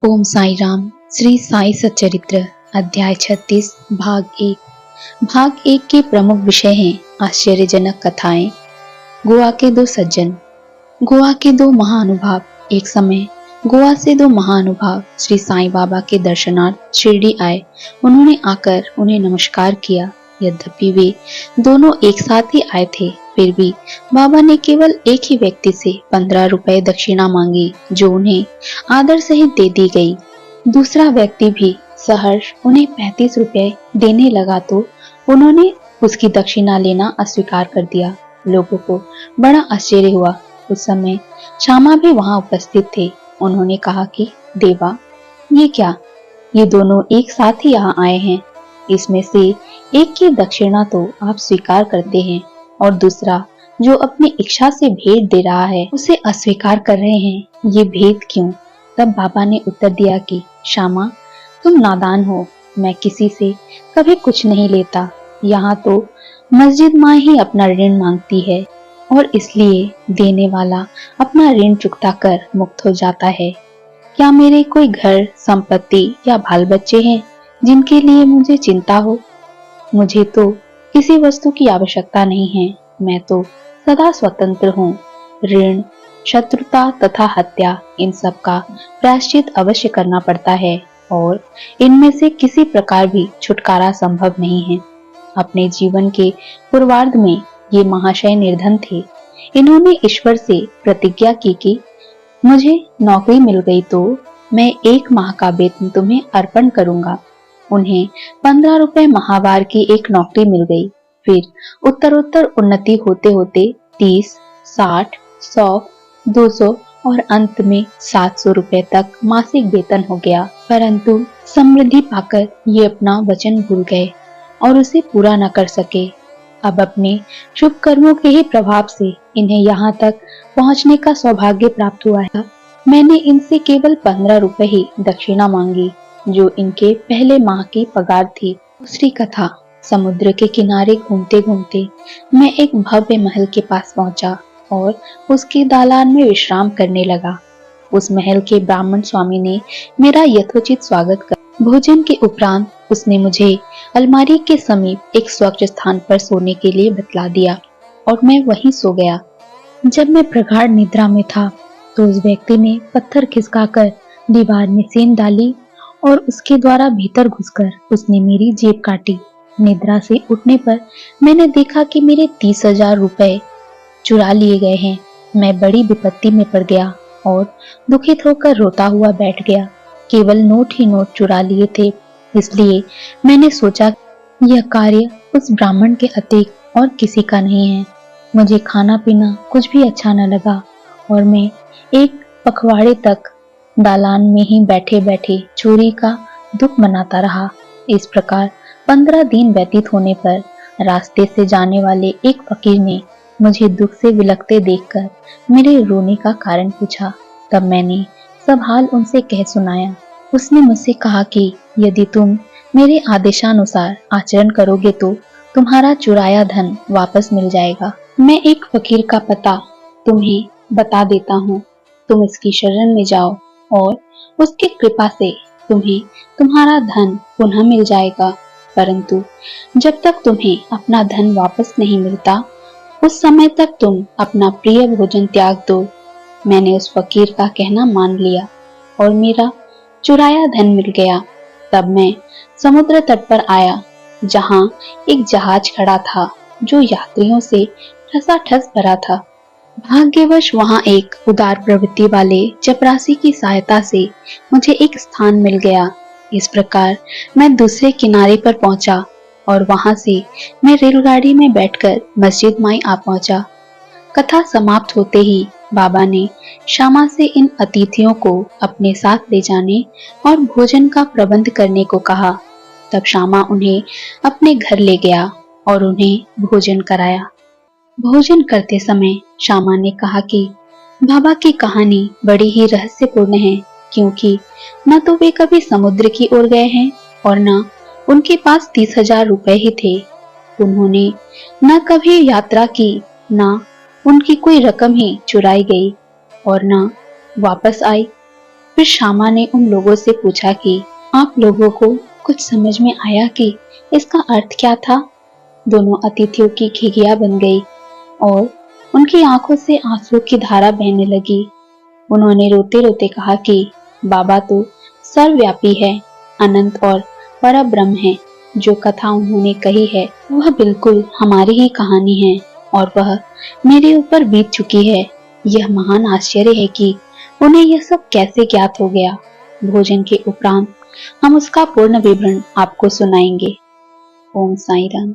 ओम साई राम। श्री साई सच्चरित्र अध्याय 36 भाग एक के प्रमुख विषय हैं आश्चर्यजनक कथाएं। गोवा के दो सज्जन। गोवा के दो महानुभाव। एक समय गोवा से दो महानुभाव श्री साईं बाबा के दर्शनार्थ शिरडी आए। उन्होंने आकर उन्हें नमस्कार किया। यद्यपि वे दोनों एक साथ ही आए थे, फिर भी बाबा ने केवल एक ही व्यक्ति से 15 रुपए दक्षिणा मांगी, जो उन्हें आदर सहित दे दी गई। दूसरा व्यक्ति भी सहर्ष उन्हें 35 रुपए देने लगा तो उन्होंने उसकी दक्षिणा लेना अस्वीकार कर दिया। लोगों को बड़ा आश्चर्य हुआ। उस समय श्यामा भी वहां उपस्थित थे। उन्होंने कहा कि देवा, ये क्या, ये दोनों एक साथ ही यहाँ आए हैं। इसमें से एक की दक्षिणा तो आप स्वीकार करते हैं और दूसरा जो अपनी इच्छा से भेंट दे रहा है उसे अस्वीकार कर रहे हैं। ये भेद क्यों? तब बाबा ने उत्तर दिया कि श्यामा, तुम नादान हो। मैं किसी से कभी कुछ नहीं लेता। यहाँ तो मस्जिद माँ ही अपना ऋण मांगती है और इसलिए देने वाला अपना ऋण चुकता कर मुक्त हो जाता है। क्या मेरे कोई घर, संपत्ति या बाल बच्चे हैं जिनके लिए मुझे चिंता हो? मुझे तो किसी वस्तु की आवश्यकता नहीं है। मैं तो सदा स्वतंत्र हूँ। ऋण, शत्रुता तथा हत्या, इन सब का प्रायश्चित अवश्य करना पड़ता है और इनमें से किसी प्रकार भी छुटकारा संभव नहीं है। अपने जीवन के पूर्वार्ध में ये महाशय निर्धन थे। इन्होंने ईश्वर से प्रतिज्ञा की कि मुझे नौकरी मिल गई तो मैं 1 माह का वेतन तुम्हें अर्पण करूंगा। उन्हें 15 रुपए माहवार की एक नौकरी मिल गई। फिर उत्तरोत्तर उन्नति होते होते 30, 60, 100, 200 और अंत में 700 रुपए तक मासिक वेतन हो गया। परंतु समृद्धि पाकर ये अपना वचन भूल गए और उसे पूरा न कर सके। अब अपने शुभ कर्मों के ही प्रभाव से इन्हें यहाँ तक पहुँचने का सौभाग्य प्राप्त हुआ है। मैंने इनसे केवल 15 रुपए ही दक्षिणा मांगी, जो इनके पहले माह की पगार थी। दूसरी कथा। समुद्र के किनारे घूमते घूमते मैं एक भव्य महल के पास पहुंचा और उसके दालान में विश्राम करने लगा। उस महल के ब्राह्मण स्वामी ने मेरा यथोचित स्वागत कर भोजन के उपरांत उसने मुझे अलमारी के समीप एक स्वच्छ स्थान पर सोने के लिए बतला दिया और मैं वहीं सो गया। जब मैं प्रगाढ़ निद्रा में था तो उस व्यक्ति ने पत्थर खिसकाकर दीवार में सेंध डाली और उसके द्वारा भीतर घुसकर उसने मेरी जेब काटी। निद्रा से उठने पर मैंने देखा कि मेरे 30,000 रुपए चुरा लिए गए हैं। मैं बड़ी विपत्ति में पड़ गया और दुखित होकर रोता हुआ बैठ गया। केवल नोट ही नोट चुरा लिए थे, इसलिए मैंने सोचा यह कार्य उस ब्राह्मण के अतिरिक्त और किसी का नहीं है। मुझे खाना पीना कुछ भी अच्छा न लगा और मैं एक पखवाड़े तक दालान में ही बैठे बैठे चोरी का दुख मनाता रहा। इस प्रकार 15 दिन व्यतीत होने पर रास्ते से जाने वाले एक फकीर ने मुझे दुख से विलखते देखकर मेरे रोने का कारण पूछा। तब मैंने सब हाल उनसे कह सुनाया। उसने मुझसे कहा कि यदि तुम मेरे आदेशानुसार आचरण करोगे तो तुम्हारा चुराया धन वापस मिल जाएगा। मैं एक फकीर का पता तुम्हें बता देता हूँ। तुम इसकी शरण में जाओ और उसकी कृपा से तुम्हें तुम्हारा धन पुनः मिल जाएगा। परंतु जब तक तुम्हें अपना धन वापस नहीं मिलता, उस समय तक तुम अपना प्रिय भोजन त्याग दो। मैंने उस फकीर का कहना मान लिया और मेरा चुराया धन मिल गया। तब मैं समुद्र तट पर आया, जहां एक जहाज खड़ा था जो यात्रियों से ठसाठस भरा था। भाग्यवश वहां एक उदार प्रवृत्ति वाले चपरासी की सहायता से मुझे एक स्थान मिल गया। इस प्रकार मैं दूसरे किनारे पर पहुंचा और वहां से मैं रेलगाड़ी में बैठकर मस्जिद माई आ पहुंचा। कथा समाप्त होते ही बाबा ने श्यामा से इन अतिथियों को अपने साथ ले जाने और भोजन का प्रबंध करने को कहा। तब श्यामा उन्हें अपने घर ले गया और उन्हें भोजन कराया। भोजन करते समय श्यामा ने कहा कि बाबा की कहानी बड़ी ही रहस्यपूर्ण है, क्योंकि न तो वे कभी समुद्र की ओर गए हैं और न उनके पास 30,000 रुपए ही थे। उन्होंने न कभी यात्रा की, न उनकी कोई रकम ही चुराई गई और न वापस आई। फिर श्यामा ने उन लोगों से पूछा कि आप लोगों को कुछ समझ में आया कि इसका अर्थ क्या था? दोनों अतिथियों की घिघिया बन गई और उनकी आंखों से आंसू की धारा बहने लगी। उन्होंने रोते रोते कहा कि बाबा तो सर्वव्यापी है, अनंत और परब्रह्म है। जो कथा उन्होंने कही है वह बिल्कुल हमारी ही कहानी है और वह मेरे ऊपर बीत चुकी है। यह महान आश्चर्य है कि उन्हें यह सब कैसे ज्ञात हो गया। भोजन के उपरांत हम उसका पूर्ण विवरण आपको सुनाएंगे। ओम साईं राम।